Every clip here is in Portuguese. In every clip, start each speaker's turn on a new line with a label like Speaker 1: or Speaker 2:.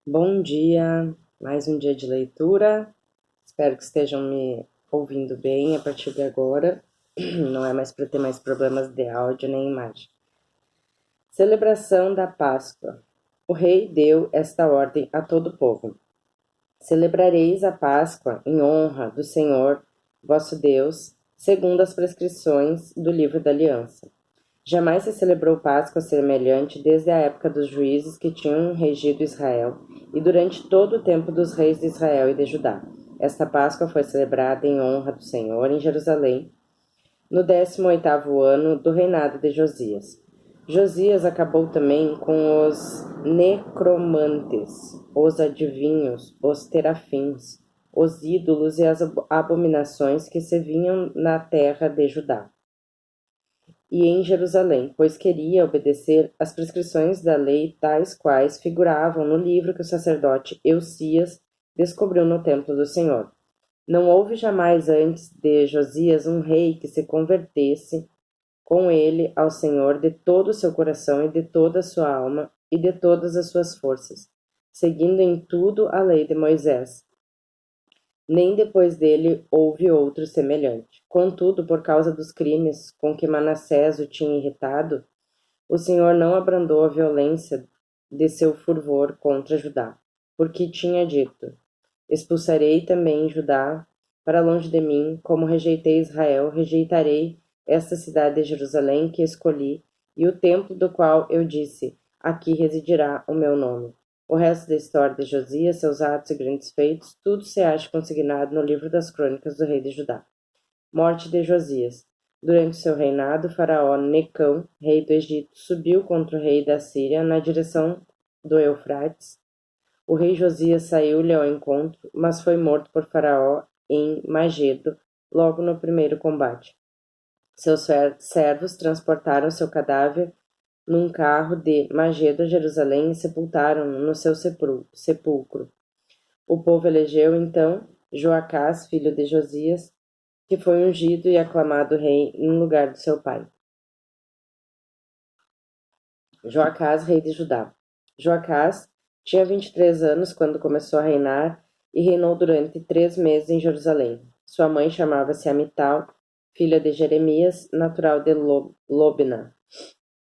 Speaker 1: Bom dia, mais um dia de leitura. Espero que estejam me ouvindo bem a partir de agora. Não é mais para ter mais problemas de áudio nem imagem. Celebração da Páscoa. O rei deu esta ordem a todo o povo: celebrareis a Páscoa em honra do Senhor, vosso Deus, segundo as prescrições do livro da aliança. Jamais se celebrou Páscoa semelhante desde a época dos juízes que tinham regido Israel e durante todo o tempo dos reis de Israel e de Judá. Esta Páscoa foi celebrada em honra do Senhor em Jerusalém, no 18º ano do reinado de Josias. Josias acabou também com os necromantes, os adivinhos, os terafins, os ídolos e as abominações que se vinham na terra de Judá e em Jerusalém, pois queria obedecer às prescrições da lei, tais quais figuravam no livro que o sacerdote Eucias descobriu no templo do Senhor. Não houve jamais antes de Josias um rei que se convertesse com ele ao Senhor de todo o seu coração e de toda a sua alma e de todas as suas forças, seguindo em tudo a lei de Moisés. Nem depois dele houve outro semelhante. Contudo, por causa dos crimes com que Manassés o tinha irritado, o Senhor não abrandou a violência de seu furor contra Judá, porque tinha dito: expulsarei também Judá para longe de mim, como rejeitei Israel, rejeitarei esta cidade de Jerusalém que escolhi, e o templo do qual eu disse: aqui residirá o meu nome. O resto da história de Josias, seus atos e grandes feitos, tudo se acha consignado no livro das crônicas do rei de Judá. Morte de Josias. Durante seu reinado, o faraó Necão, rei do Egito, subiu contra o rei da Síria na direção do Eufrates. O rei Josias saiu-lhe ao encontro, mas foi morto por Faraó em Magedo, logo no primeiro combate. Seus servos transportaram seu cadáver num carro de Magedo a Jerusalém e sepultaram-no no seu sepulcro. O povo elegeu, então, Joacás, filho de Josias, que foi ungido e aclamado rei em lugar do seu pai. Joacás, rei de Judá. Joacás tinha 23 anos quando começou a reinar e reinou durante 3 meses em Jerusalém. Sua mãe chamava-se Amital, filha de Jeremias, natural de Lobna.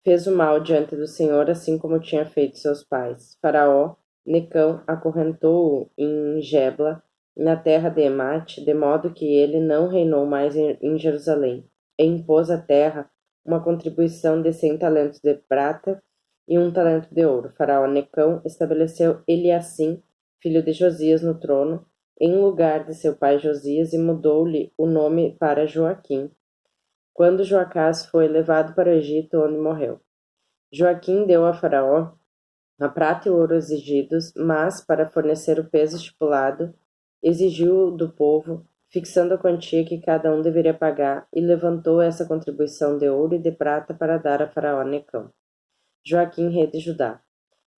Speaker 1: Fez o mal diante do Senhor, assim como tinha feito seus pais. Faraó, Necão, acorrentou-o em Gebla, na terra de Emate, de modo que ele não reinou mais em Jerusalém. E impôs à terra uma contribuição de 100 talentos de prata e 1 talento de ouro. Faraó Necão estabeleceu Eliacim, filho de Josias, no trono, em lugar de seu pai Josias, e mudou-lhe o nome para Joaquim, quando Joacás foi levado para o Egito, onde morreu. Joaquim deu a Faraó a prata e o ouro exigidos, mas, para fornecer o peso estipulado, exigiu do povo, fixando a quantia que cada um deveria pagar, e levantou essa contribuição de ouro e de prata para dar a Faraó Necão. Joaquim, rei de Judá.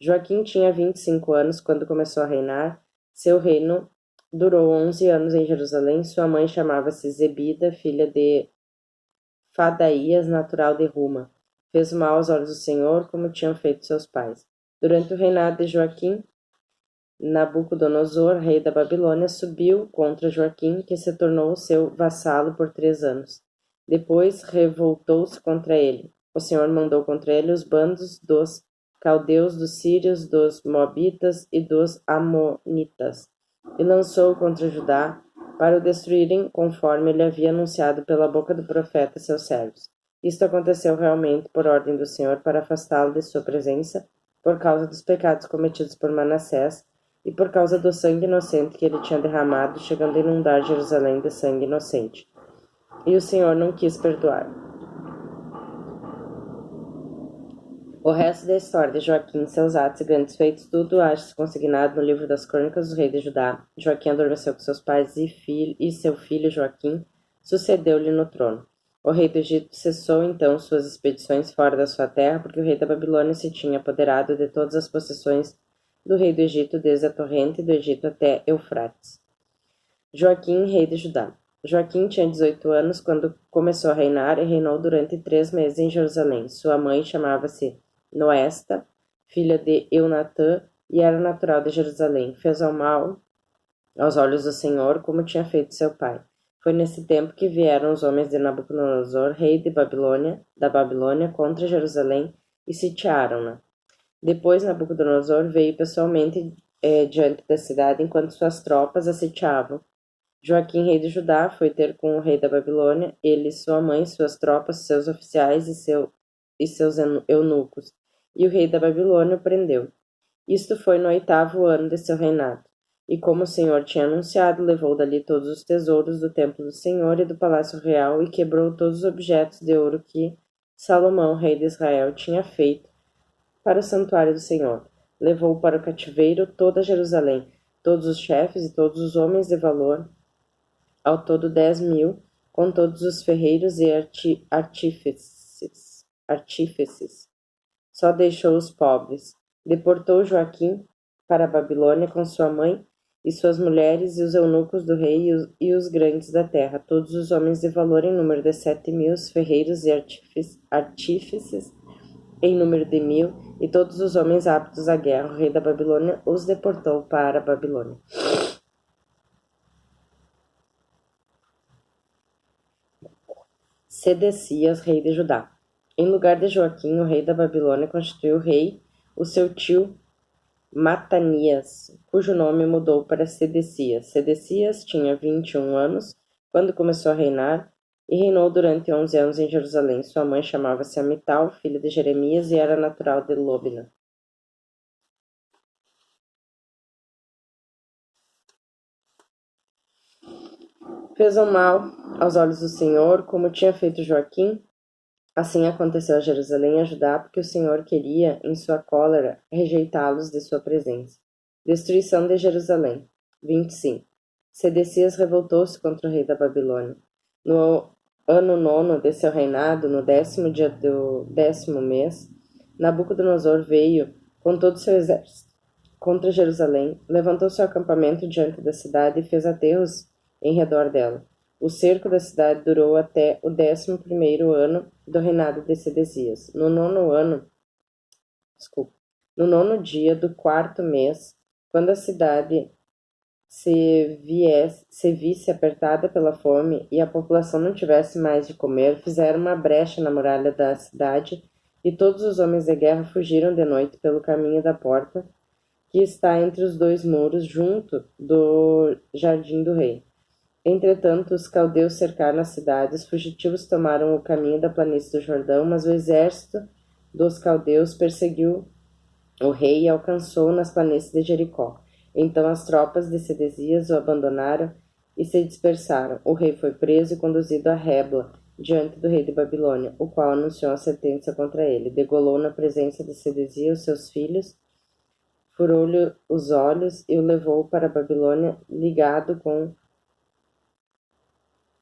Speaker 1: Joaquim tinha 25 anos quando começou a reinar. Seu reino durou 11 anos em Jerusalém. Sua mãe chamava-se Zebida, filha de Fadaías, natural de Ruma. Fez mal aos olhos do Senhor, como tinham feito seus pais. Durante o reinado de Joaquim, Nabucodonosor, rei da Babilônia, subiu contra Joaquim, que se tornou seu vassalo por 3 anos. Depois revoltou-se contra ele. O Senhor mandou contra ele os bandos dos caldeus, dos sírios, dos moabitas e dos amonitas, e lançou contra Judá para o destruírem, conforme ele havia anunciado pela boca do profeta seus servos. Isto aconteceu realmente por ordem do Senhor para afastá-lo de sua presença, por causa dos pecados cometidos por Manassés, e por causa do sangue inocente que ele tinha derramado, chegando a inundar Jerusalém de sangue inocente. E o Senhor não quis perdoar. O resto da história de Joaquim, seus atos e grandes feitos, tudo acha-se consignado no livro das crônicas do rei de Judá. Joaquim adormeceu com seus pais e seu filho Joaquim sucedeu-lhe no trono. O rei do Egito cessou então suas expedições fora da sua terra, porque o rei da Babilônia se tinha apoderado de todas as possessões do rei do Egito, desde a torrente do Egito até Eufrates. Joaquim, rei de Judá. Joaquim tinha 18 anos quando começou a reinar e reinou durante 3 meses em Jerusalém. Sua mãe chamava-se Noesta, filha de Eunatã, e era natural de Jerusalém. Fez ao mal aos olhos do Senhor, como tinha feito seu pai. Foi nesse tempo que vieram os homens de Nabucodonosor, rei de Babilônia, da Babilônia, contra Jerusalém e sitiaram-na. Depois Nabucodonosor veio pessoalmente diante da cidade enquanto suas tropas a sitiavam. Joaquim, rei de Judá, foi ter com o rei da Babilônia, ele, sua mãe, suas tropas, seus oficiais e seus eunucos. E o rei da Babilônia o prendeu. Isto foi no 8º ano de seu reinado. E como o Senhor tinha anunciado, levou dali todos os tesouros do templo do Senhor e do palácio real e quebrou todos os objetos de ouro que Salomão, rei de Israel, tinha feito para o santuário do Senhor. Levou para o cativeiro toda Jerusalém, todos os chefes e todos os homens de valor, ao todo 10.000, com todos os ferreiros e artífices. Só deixou os pobres. Deportou Joaquim para a Babilônia com sua mãe e suas mulheres e os eunucos do rei e os grandes da terra, todos os homens de valor em número de 7.000, os ferreiros e artífices em número de 1.000, e todos os homens aptos à guerra. O rei da Babilônia os deportou para a Babilônia. Sedecias, rei de Judá. Em lugar de Joaquim, o rei da Babilônia, constituiu rei o seu tio Matanias, cujo nome mudou para Sedecias. Sedecias tinha 21 anos quando começou a reinar e reinou durante 11 anos em Jerusalém. Sua mãe chamava-se Amital, filha de Jeremias, e era natural de Lóbina. Fez o mal aos olhos do Senhor, como tinha feito Joaquim. Assim aconteceu a Jerusalém e a Judá, porque o Senhor queria, em sua cólera, rejeitá-los de sua presença. Destruição de Jerusalém. 25. Sedecias revoltou-se contra o rei da Babilônia. No ano 9 de seu reinado, no 10º dia do 10º mês, Nabucodonosor veio com todo o seu exército contra Jerusalém, levantou seu acampamento diante da cidade e fez aterros em redor dela. O cerco da cidade durou até o 11º ano do reinado de Sedecias. No nono dia do 4º mês, quando a cidade se visse apertada pela fome e a população não tivesse mais de comer, fizeram uma brecha na muralha da cidade e todos os homens de guerra fugiram de noite pelo caminho da porta que está entre os dois muros, junto do jardim do rei. Entretanto, os caldeus cercaram a cidade, os fugitivos tomaram o caminho da planície do Jordão, mas o exército dos caldeus perseguiu o rei e alcançou nas planícies de Jericó. Então as tropas de Sedecias o abandonaram e se dispersaram. O rei foi preso e conduzido a Ribla, diante do rei de Babilônia, o qual anunciou a sentença contra ele. Degolou na presença de Sedecias os seus filhos, furou-lhe os olhos e o levou para a Babilônia ligado com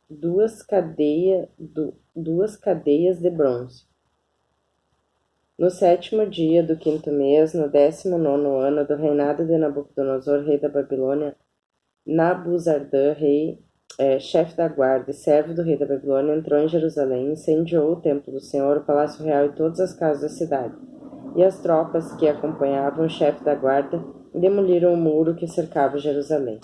Speaker 1: duas cadeias de bronze. No 7º dia do 5º mês, no 19º ano do reinado de Nabucodonosor, rei da Babilônia, Nabuzardã, chefe da guarda e servo do rei da Babilônia, entrou em Jerusalém, incendiou o templo do Senhor, o palácio real e todas as casas da cidade. E as tropas que acompanhavam o chefe da guarda demoliram o muro que cercava Jerusalém.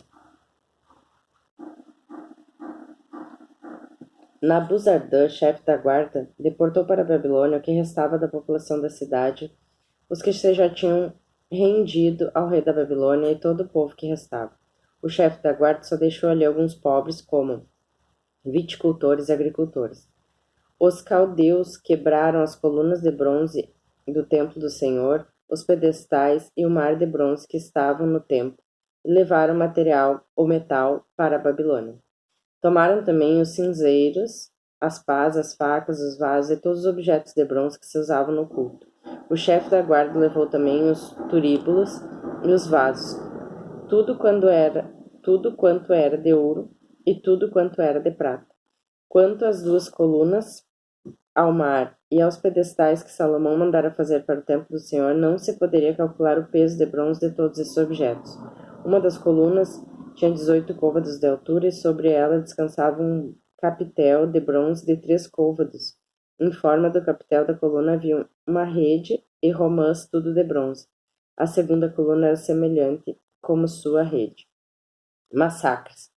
Speaker 1: Nabuzardã, chefe da guarda, deportou para a Babilônia o que restava da população da cidade, os que se já tinham rendido ao rei da Babilônia e todo o povo que restava. O chefe da guarda só deixou ali alguns pobres, como viticultores e agricultores. Os caldeus quebraram as colunas de bronze do templo do Senhor, os pedestais e o mar de bronze que estavam no templo, e levaram o metal para a Babilônia. Tomaram também os cinzeiros, as pás, as facas, os vasos e todos os objetos de bronze que se usavam no culto. O chefe da guarda levou também os turíbulos e os vasos, tudo quanto era de ouro e tudo quanto era de prata. Quanto às 2 colunas, ao mar e aos pedestais que Salomão mandara fazer para o templo do Senhor, não se poderia calcular o peso de bronze de todos esses objetos. Uma das colunas tinha 18 côvados de altura e sobre ela descansava um capitel de bronze de 3 côvados. Em forma do capitel da coluna havia uma rede e romãs, tudo de bronze. A segunda coluna era semelhante como sua rede. Massacres.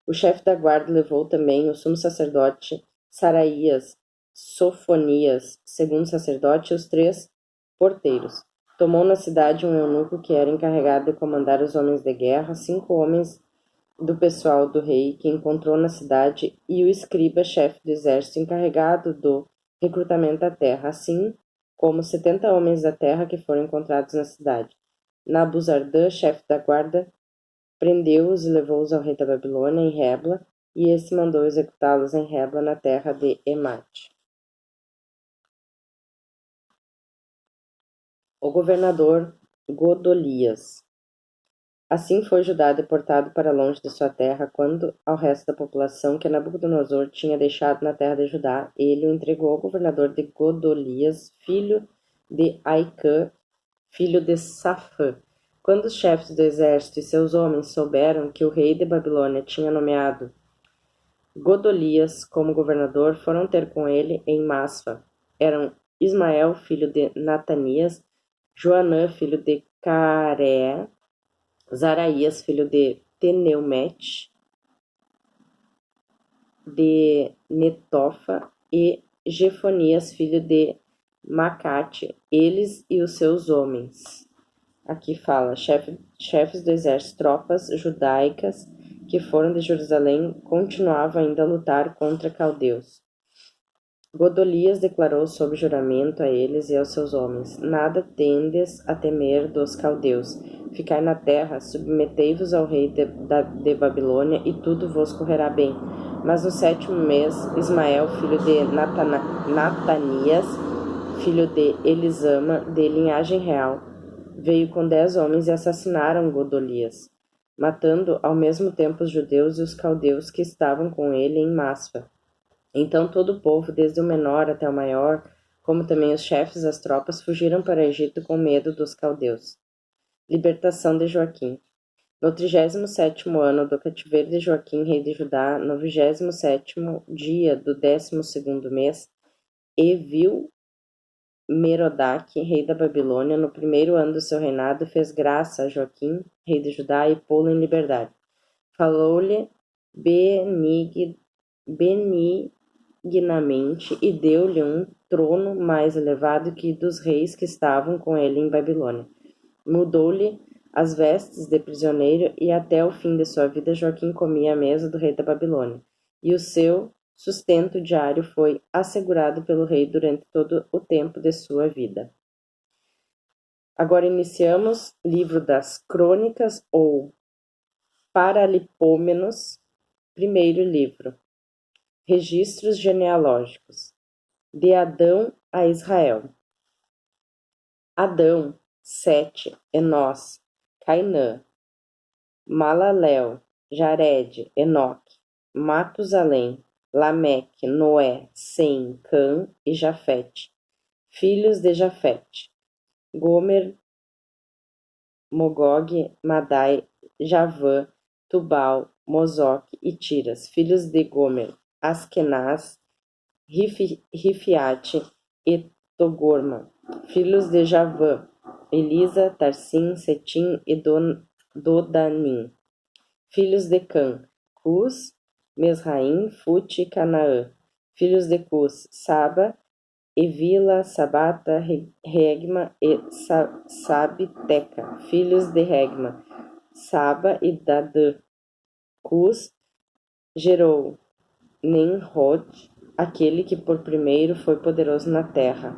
Speaker 1: O chefe da guarda levou também o sumo sacerdote Saraías, Sofonias, segundo sacerdote, e os 3 porteiros. Tomou na cidade um eunuco que era encarregado de comandar os homens de guerra, 5 homens do pessoal do rei que encontrou na cidade, e o escriba, chefe do exército, encarregado do recrutamento da terra, assim como 70 homens da terra que foram encontrados na cidade. Nabuzardã, chefe da guarda, prendeu-os e levou-os ao rei da Babilônia, em Rebla, e este mandou executá-los em Rebla, na terra de Emate. O governador Godolias. Assim foi Judá deportado para longe de sua terra, quando ao resto da população que Nabucodonosor tinha deixado na terra de Judá, ele o entregou ao governador de Godolias, filho de Aicã, filho de Safã. Quando os chefes do exército e seus homens souberam que o rei de Babilônia tinha nomeado Godolias como governador, foram ter com ele em Masfa. Eram Ismael, filho de Natanias, Joanã, filho de Careé, Zaraías, filho de Teneumete, de Netofa, e Jefonias, filho de Macate, eles e os seus homens. Aqui fala, chefes do exército, tropas judaicas que foram de Jerusalém continuavam ainda a lutar contra caldeus. Godolias declarou sob juramento a eles e aos seus homens: Nada tendes a temer dos caldeus. Ficai na terra, submetei-vos ao rei de Babilônia, e tudo vos correrá bem. Mas no 7º mês, Ismael, filho de Natanias, filho de Elisama, de linhagem real, veio com 10 homens e assassinaram Godolias, matando ao mesmo tempo os judeus e os caldeus que estavam com ele em Masfa. Então todo o povo, desde o menor até o maior, como também os chefes das tropas, fugiram para o Egito com medo dos caldeus. Libertação de Joaquim. No 37º ano do cativeiro de Joaquim, rei de Judá, no 27º dia do 12º mês, Evil-Merodach, rei da Babilônia, no 1º ano do seu reinado, fez graça a Joaquim, rei de Judá, e pô-lo em liberdade. Falou-lhe benignamente e deu-lhe um trono mais elevado que dos reis que estavam com ele em Babilônia. Mudou-lhe as vestes de prisioneiro, e até o fim de sua vida Joaquim comia à mesa do rei da Babilônia, e o seu sustento diário foi assegurado pelo rei durante todo o tempo de sua vida. Agora iniciamos livro das Crônicas ou Paralipômenos, primeiro livro. Registros genealógicos. De Adão a Israel. Adão, Sete, Enós, Cainã, Malalel, Jared, Enoque, Matusalém, Lameque, Noé, Sem, Cã e Jafete. Filhos de Jafete: Gomer, Mogog, Madai, Javã, Tubal, Mozoque e Tiras. Filhos de Gomer: Askenaz, Rifiate e Togorma. Filhos de Javã: Elisa, Tarsim, Setim e Dodanim. Filhos de Cã: Cus, Mesraim, Fute e Canaã. Filhos de Cus: Saba, Evila, Sabata, Regma e Sabiteca. Filhos de Regma: Saba e Dadã. Cus gerou Nimrod, aquele que por primeiro foi poderoso na terra.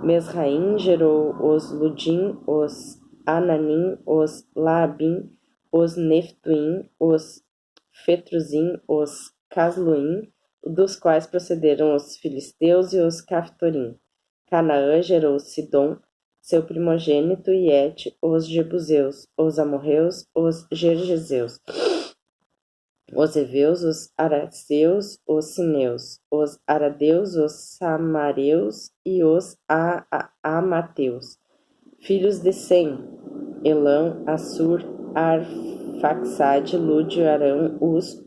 Speaker 1: Mesraim gerou os Ludim, os Ananim, os Laabim, os Neftuim, os Fetruzim, os Casluim, dos quais procederam os filisteus e os Caftorim. Canaã gerou Sidom, seu primogênito, e Et, os Jebuseus, os amorreus, os Gergeseus, os heveus, os araceus, os sineus, os aradeus, os samareus e os amateus. Filhos de Sem: Elão, Assur, Arfaxade, Lúdio, Arão, Uz,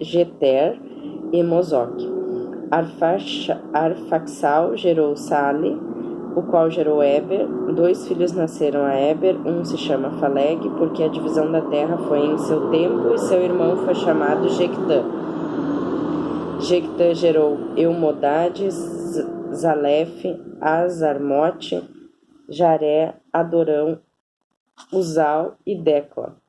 Speaker 1: Geter e Mozoque. Arfaxal gerou Sale, o qual gerou Eber. 2 filhos nasceram a Eber, um se chama Faleg, porque a divisão da terra foi em seu tempo, e seu irmão foi chamado Jectã. Jectã gerou Eumodade, Zalef, Azarmote, Jaré, Adorão, Uzal e Decla.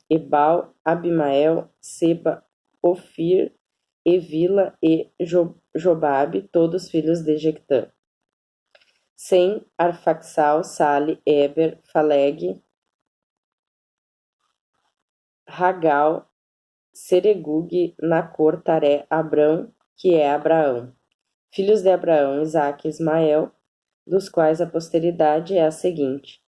Speaker 1: Ebal, Abimael, Seba, Ofir, Evila e Jobabe, todos filhos de Jectã. Sem, Arfaxal, Sali, Eber, Faleg, Ragal, Seregug, Nacor, Taré, Abrão, que é Abraão. Filhos de Abraão, Isaque e Ismael, dos quais a posteridade é a seguinte: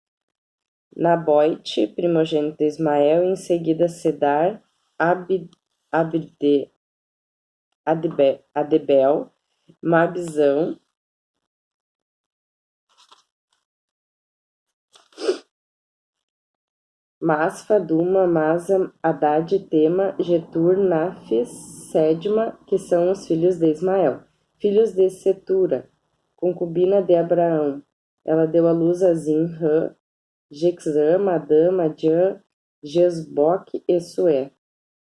Speaker 1: Naboite, primogênito de Ismael, e em seguida Cedar, Adebel, Mabzão, Masfa, Duma, Masa, Haddad, Tema, Getur, Nafis, Sedma, que são os filhos de Ismael. Filhos de Setura, concubina de Abraão. Ela deu à luz a Zinrã, Jexã, Madã, Madiã, Jesboque e Sué.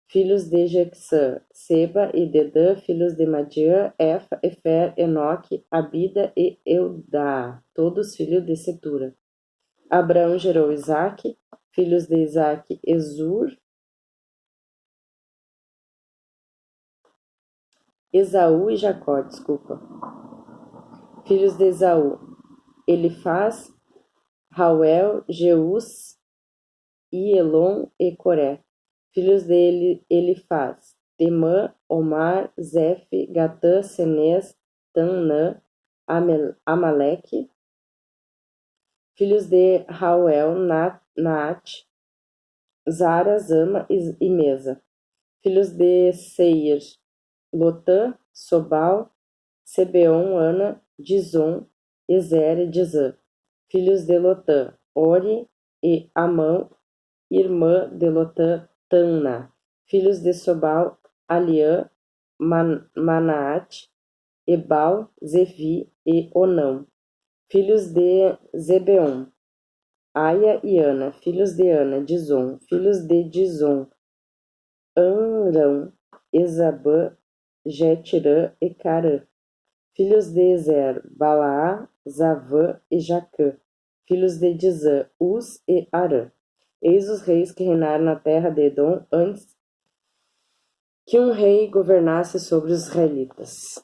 Speaker 1: Filhos de Jexã, Seba e Dedã. Filhos de Madiã, Efa, Efer, Enoque, Abida e Eudá, todos filhos de Setura. Abraão gerou Isaque. Filhos de Isaque, Esaú e Jacó, Filhos de Esaú, Elifaz, Rauel, Jeus, Elon e Coré. Filhos de Elifaz, Temã, Omar, Zef, Gatã, Senez, Tanã, Amaleque. Filhos de Rauel, Naat, Zara, Zama e Mesa. Filhos de Seir, Lotã, Sobal, Sebeon, Ana, Dizon, Ezer e Dizã. Filhos de Lotã, Ori e Amã, irmã de Lotã, Tanna. Filhos de Sobal, Aliã, Manaate, Ebal, Zevi e Onão. Filhos de Zebeon, Aia e Ana. Filhos de Ana, Dizon. Filhos de Dizon, Anrão, Ezabã, Jetirã e Carã. Filhos de Ezer, Balaá, Zavã e Jacã. Filhos de Dizã, Uz e Arã. Eis os reis que reinaram na terra de Edom antes que um rei governasse sobre os israelitas.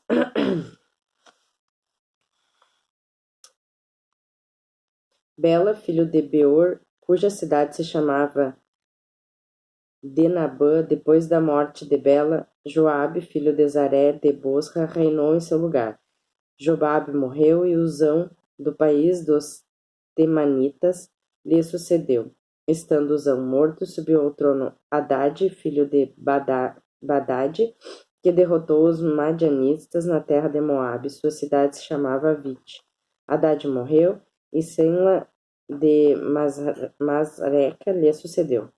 Speaker 1: Bela, filho de Beor, cuja cidade se chamava Denabã. Depois da morte de Bela, Joabe, filho de Zaré de Bosra, reinou em seu lugar. Jobabe morreu e Uzão, do país dos Temanitas, lhe sucedeu. Estando Uzão morto, subiu ao trono Haddad, filho de Badad, que derrotou os madianistas na terra de Moabe. Sua cidade se chamava Avite. Haddad morreu e Senla de Masreca lhe sucedeu.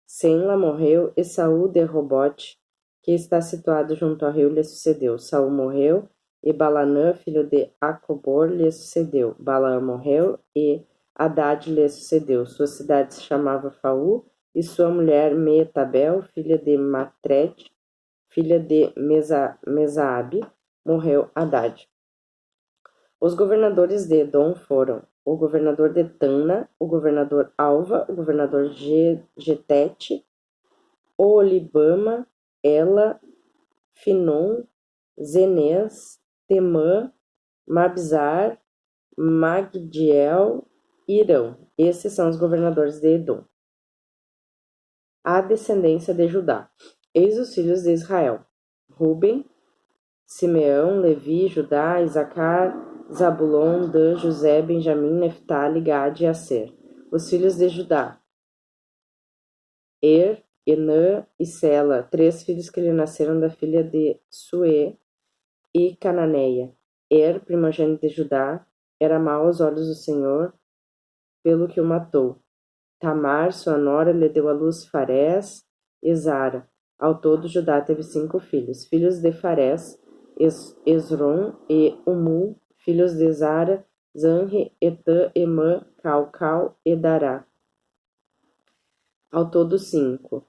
Speaker 1: Senla morreu e Saul de Robote, que está situado junto ao rio, lhe sucedeu. Saul morreu e Balanã, filho de Acobor, lhe sucedeu. Balaã morreu e Haddad lhe sucedeu. Sua cidade se chamava Faú, e sua mulher Meetabel, filha de Matred, filha de Mesaabe, morreu Haddad. Os governadores de Edom foram o governador de Tanna, o governador Alva, o governador Getete, Olibama, Ela, Finom, Zenez, Temã, Mabzar, Magdiel e Irão. Esses são os governadores de Edom. A descendência de Judá. Eis os filhos de Israel: Ruben, Simeão, Levi, Judá, Isacar, Zabulon, Dan, José, Benjamim, Neftali, Gade e Aser. Os filhos de Judá: Enã e Sela, 3 filhos que lhe nasceram da filha de Suê e Cananeia. Primogênito de Judá, era mau aos olhos do Senhor, pelo que o matou. Tamar, sua nora, lhe deu à luz Farés e Zara. Ao todo, Judá teve 5 filhos. Filhos de Farés, Esrom e Umul. Filhos de Zara, Zanre, Etã, Emã, Calcal e Dará. Ao todo 5.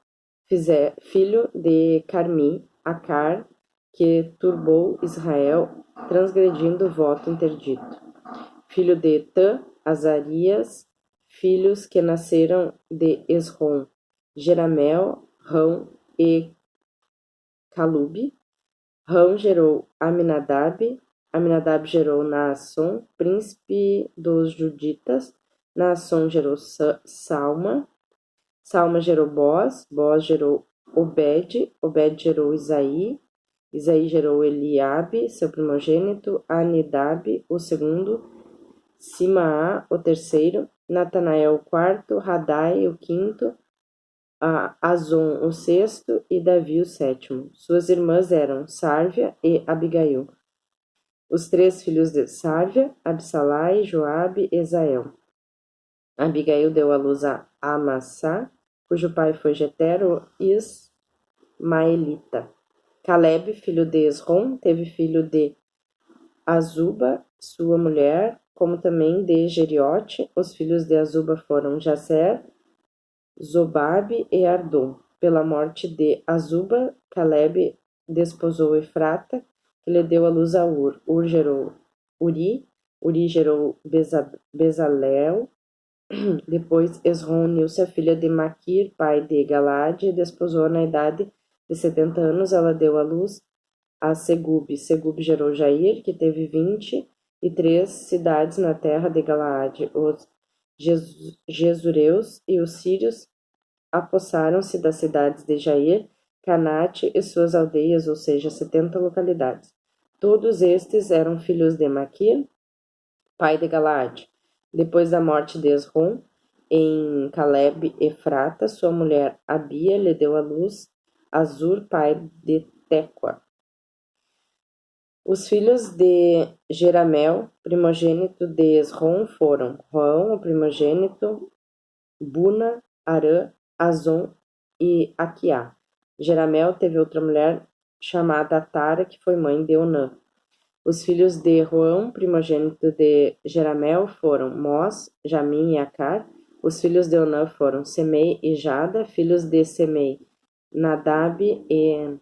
Speaker 1: Filho de Carmi, Acar, que turbou Israel, transgredindo o voto interdito. Filho de Etã, Azarias, filhos que nasceram de Esrom, Jeramel, Rão e Calube. Rão gerou Aminadab, Aminadab gerou Naasson, príncipe dos juditas. Naasson gerou Salma, Salma gerou Boaz, Boaz gerou Obed, Obed gerou Isaí, Isaí gerou Eliabe, seu primogênito, Anidab, o segundo, Simaa, o terceiro, Natanael, o quarto, Radai, o quinto, Azon, o sexto, e Davi, o sétimo. Suas irmãs eram Sárvia e Abigail. Os 3 filhos de Sárvia, Absalai, Joabe e Esael. Abigail deu à luz a Amassá, cujo pai foi Jetero, Ismaelita. Caleb, filho de Esrom, teve filho de Azuba, sua mulher, como também de Jeriote. Os filhos de Azuba foram Jazer, Zobabe e Ardom. Pela morte de Azuba, Caleb desposou Efrata, que lhe deu à luz a Ur. Ur gerou Uri, Uri gerou Bezalel. Depois Esrom uniu-se à filha de Maquir, pai de Galaade, e desposou na idade de 70 anos. Ela deu à luz a Segube. Segube gerou Jair, que teve 23 cidades na terra de Galaade. Os Jesureus e os sírios apossaram-se das cidades de Jair, Canate e suas aldeias, ou seja, 70 localidades. Todos estes eram filhos de Maquir, pai de Galaade. Depois da morte de Esrom, em Caleb Efrata, sua mulher Abia lhe deu à luz Azur, pai de Tecoa. Os filhos de Jeramel, primogênito de Esrom, foram Roão, o primogênito, Buna, Arã, Azon e Aquiá. Jeramel teve outra mulher chamada Atara, que foi mãe de Onã. Os filhos de Roão, primogênito de Jeramel, foram Mós, Jamim e Acar. Os filhos de Onã foram Semei e Jada. Filhos de Semei, Nadab e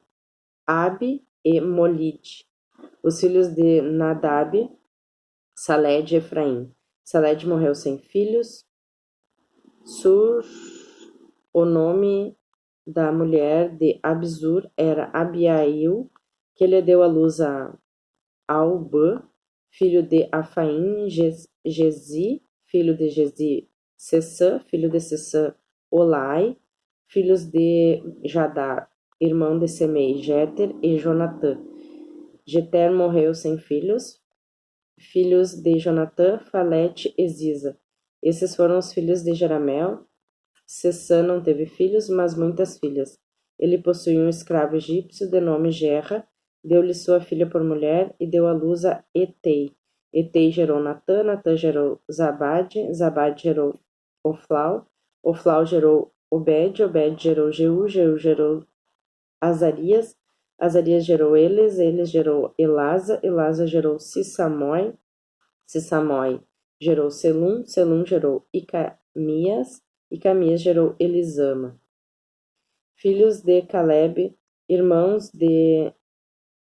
Speaker 1: Abi e Molide. Os filhos de Nadab, Saled e Efraim. Saled morreu sem filhos. O nome da mulher de Abzur era Abiail, que lhe deu à luz a Aubã, filho de Afaim, Gezi, filho de Gezi, Sessã, filho de Sessã, Olai, filhos de Jadar, irmão de Semei, Jeter e Jonatã. Jeter morreu sem filhos. Filhos de Jonatã, Falete e Ziza. Esses foram os filhos de Jeramel. Sessã não teve filhos, mas muitas filhas. Ele possuía um escravo egípcio de nome Gerra, deu-lhe sua filha por mulher e deu à luz a Etei. Etei gerou Natã, Natã gerou Zabade, Zabade gerou Oflau gerou Obed, Obed gerou Jeú, Jeú gerou Azarias, Azarias gerou Eles gerou Elasa, Elasa gerou Sissamói, Sissamói gerou Selum, Selum gerou Icamias, Icamias gerou Elisama. Filhos de Caleb, irmãos de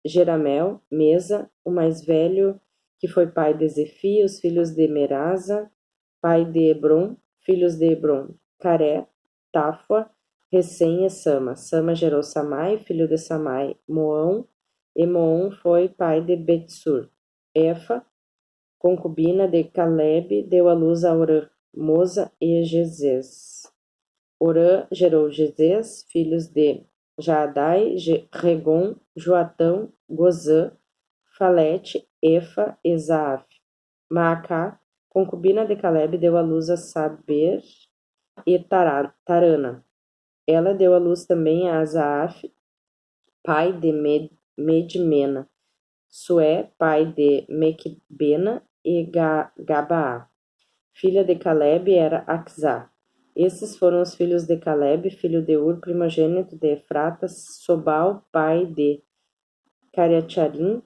Speaker 1: Jeramel, Mesa, o mais velho, que foi pai de Zefi, os filhos de Merasa, pai de Hebron, filhos de Hebron, Caré, Tafua, Recém e Sama. Sama gerou Samai, filho de Samai, Moão, e Moão foi pai de Betsur. Efa, concubina de Caleb, deu à luz a Orã, Moza e Gezez. Orã gerou Gezez, filhos de Jaadai, Regon, Joatão, Gozã, Falete, Efa e Zaaf. Maacá, concubina de Caleb, deu à luz a Saber e Tarana. Ela deu à luz também a Zaaf, pai de Medmena, Sué, pai de Mequibena e Gabaá. Filha de Caleb era Axá. Esses foram os filhos de Caleb, filho de Ur, primogênito de Efrata, Sobal, pai de Cariacharim,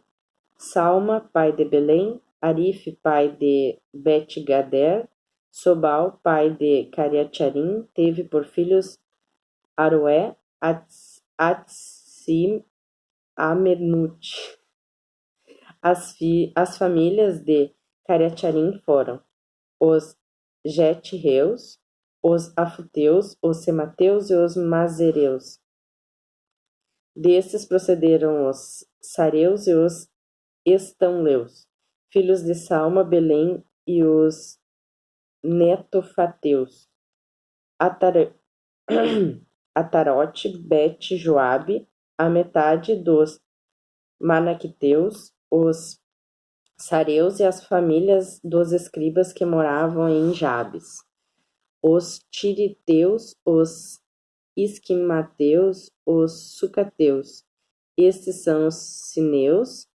Speaker 1: Salma, pai de Belém, Arif, pai de Bet-Gader. Sobal, pai de Cariacharim, teve por filhos Aroé, Atsim, Amenute. As famílias de Cariacharim foram os Getreus, os Afuteus, os Semateus e os Mazereus. Desses procederam os Sareus e os Estanleus, filhos de Salma, Belém e os Netofateus. Atarote, Bet, Joabe, a metade dos Manaquiteus, os Sareus e as famílias dos escribas que moravam em Jabes, os Tiriteus, os Isquimateus, os Sucateus. Estes são os Sineus,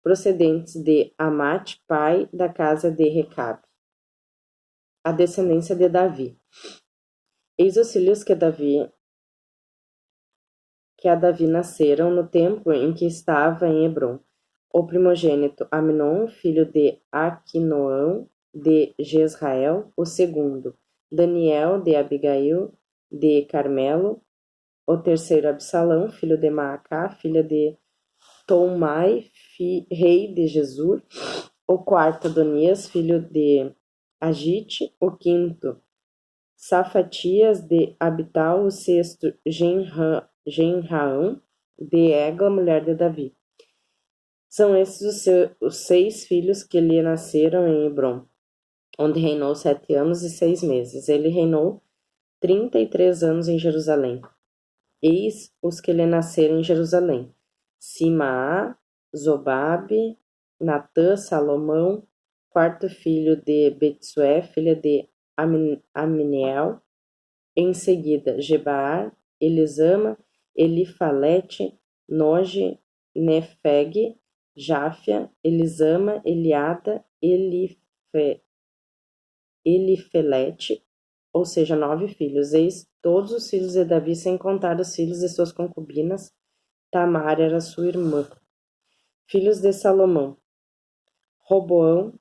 Speaker 1: procedentes de Amate, pai da casa de Recabe. A descendência de Davi. Eis os filhos que a Davi nasceram no tempo em que estava em Hebrom. O primogênito Amnon, filho de Aquinoão, de Jezrael. O segundo, Daniel, de Abigail, de Carmelo. O terceiro, Absalão, filho de Maacá, filha de Tomai, rei de Jesur. O quarto, Adonias, filho de Agite. O quinto, Safatias de Abital. O sexto, Genraão, de Egla, mulher de Davi. São esses os 6 filhos que lhe nasceram em Hebrom, onde reinou 7 anos e 6 meses. Ele reinou 33 anos em Jerusalém. Eis os que lhe nasceram em Jerusalém: Simaa, Zobabe, Natã, Salomão, quarto filho de Betsué, filha de Amineel. Em seguida, Gebar, Elisama, Elifalete, Noge, Nefeg, Jáfia, Elisama, Eliada, Elifelete, ou seja, 9 filhos. Eis todos os filhos de Davi, sem contar os filhos de suas concubinas. Tamar era sua irmã. Filhos de Salomão: Roboão,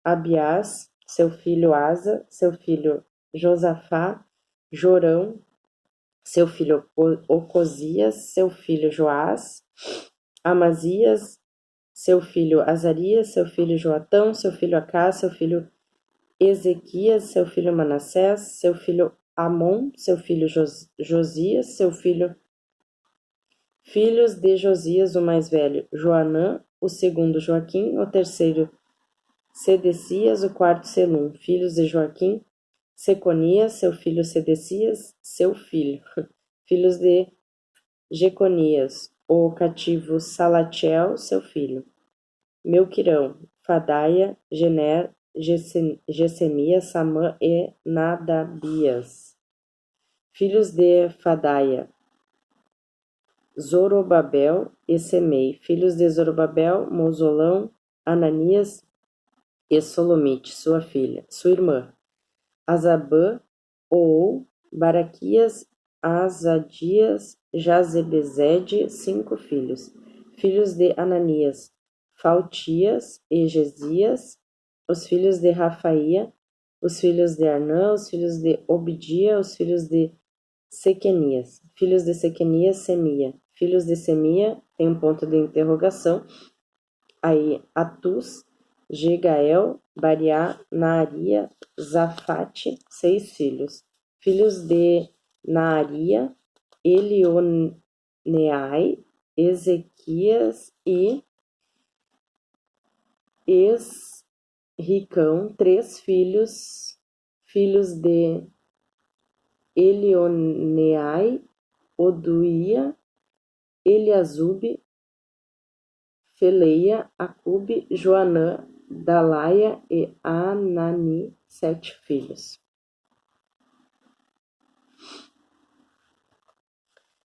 Speaker 1: Abiás, seu filho Asa, seu filho Josafá, Jorão, seu filho Ocosias, seu filho Joás, Amazias, seu filho Azarias, seu filho Joatão, seu filho Acás, seu filho Ezequias, seu filho Manassés, seu filho Amon, seu filho Josias, seu filhos de Josias, o mais velho, Joanã, o segundo Joaquim, o terceiro Sedecias, o quarto Selum. Filhos de Joaquim: Seconias, seu filho Sedecias, seu filho. Filhos de Jeconias: o cativo Salatiel, seu filho. Melquirão, Fadaia, Gener, Gesemias, Samã e Nadabias. Filhos de Fadaia: Zorobabel e Semei. Filhos de Zorobabel: Mosolão, Ananias e Solomite, sua filha, sua irmã. Azabã, Ou, Baraquias, Azadias, Jazebezede, 5 filhos. Filhos de Ananias: Faltias e Gesias. Os filhos de Rafaía, os filhos de Arnã, os filhos de Obidia, os filhos de Sequenias. Filhos de Sequenias: Semia. Filhos de Semia, tem um ponto de interrogação. Aí, Atus, Gegael, Bariá, Naaria, Zafate, 6 filhos. Filhos de Naaria: Elioneai, Ezequias e Esricão, 3 filhos. Filhos de Elioneai: Oduía, Eliasube, Feleia, Acube, Joanã, Dalaia e Anani, 7 filhos.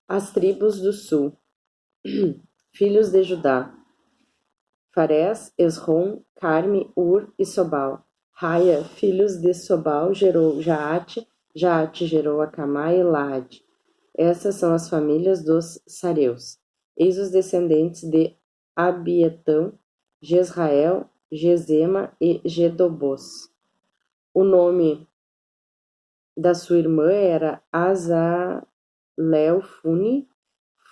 Speaker 1: As tribos do sul. Filhos de Judá: Farés, Esrom, Carme, Ur e Sobal. Raia, filhos de Sobal, gerou Jaate, Jaate gerou Acamá e Lade. Essas são as famílias dos Sareus. Eis os descendentes de Abietão: Jezrael, Gesema e Gedobos. O nome da sua irmã era Azaleufune.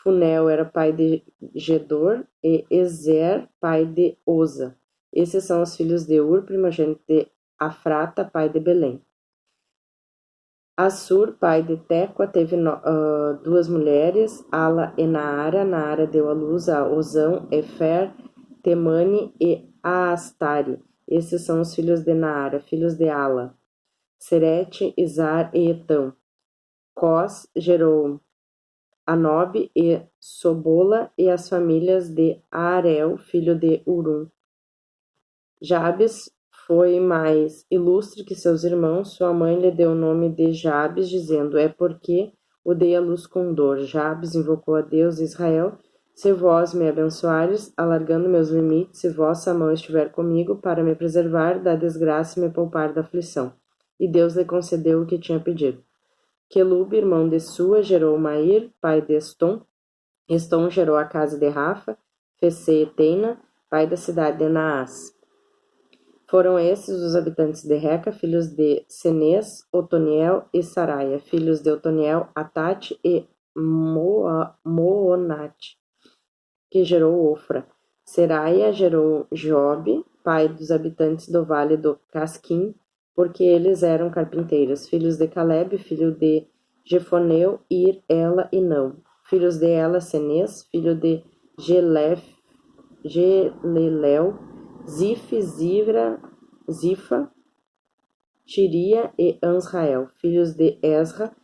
Speaker 1: Funel era pai de Gedor e Ezer, pai de Oza. Esses são os filhos de Ur, primogênito de Afrata, pai de Belém. Assur, pai de Tecoa, teve duas mulheres, Ala e Naara. Naara deu à luz a Ozão, Efer, Temane e Aastari. Esses são os filhos de Naara, filhos de Ala. Serete, Izar e Etão. Cós gerou Anobe e Sobola e as famílias de Arel, filho de Urum. Jabes foi mais ilustre que seus irmãos. Sua mãe lhe deu o nome de Jabes, dizendo: é porque o dei à luz com dor. Jabes invocou a Deus de Israel: se vós me abençoares, alargando meus limites, se vossa mão estiver comigo, para me preservar da desgraça e me poupar da aflição. E Deus lhe concedeu o que tinha pedido. Quelube, irmão de Sua, gerou Mair, pai de Estom. Estom gerou a casa de Rafa, Fecê e Teina, pai da cidade de Naás. Foram esses os habitantes de Reca, filhos de Cenez, Otoniel e Saraia, filhos de Otoniel, Atate e Moonate, que gerou Ofra. Seraia gerou Jobe, pai dos habitantes do vale do Casquim, porque eles eram carpinteiros, filhos de Caleb, filho de Jefoneu, Ir, Ela e Não, filhos de Ela, Cenez, filho de Gelelel, Zif, Zifa, Tiria e Ansrael, filhos de Ezra,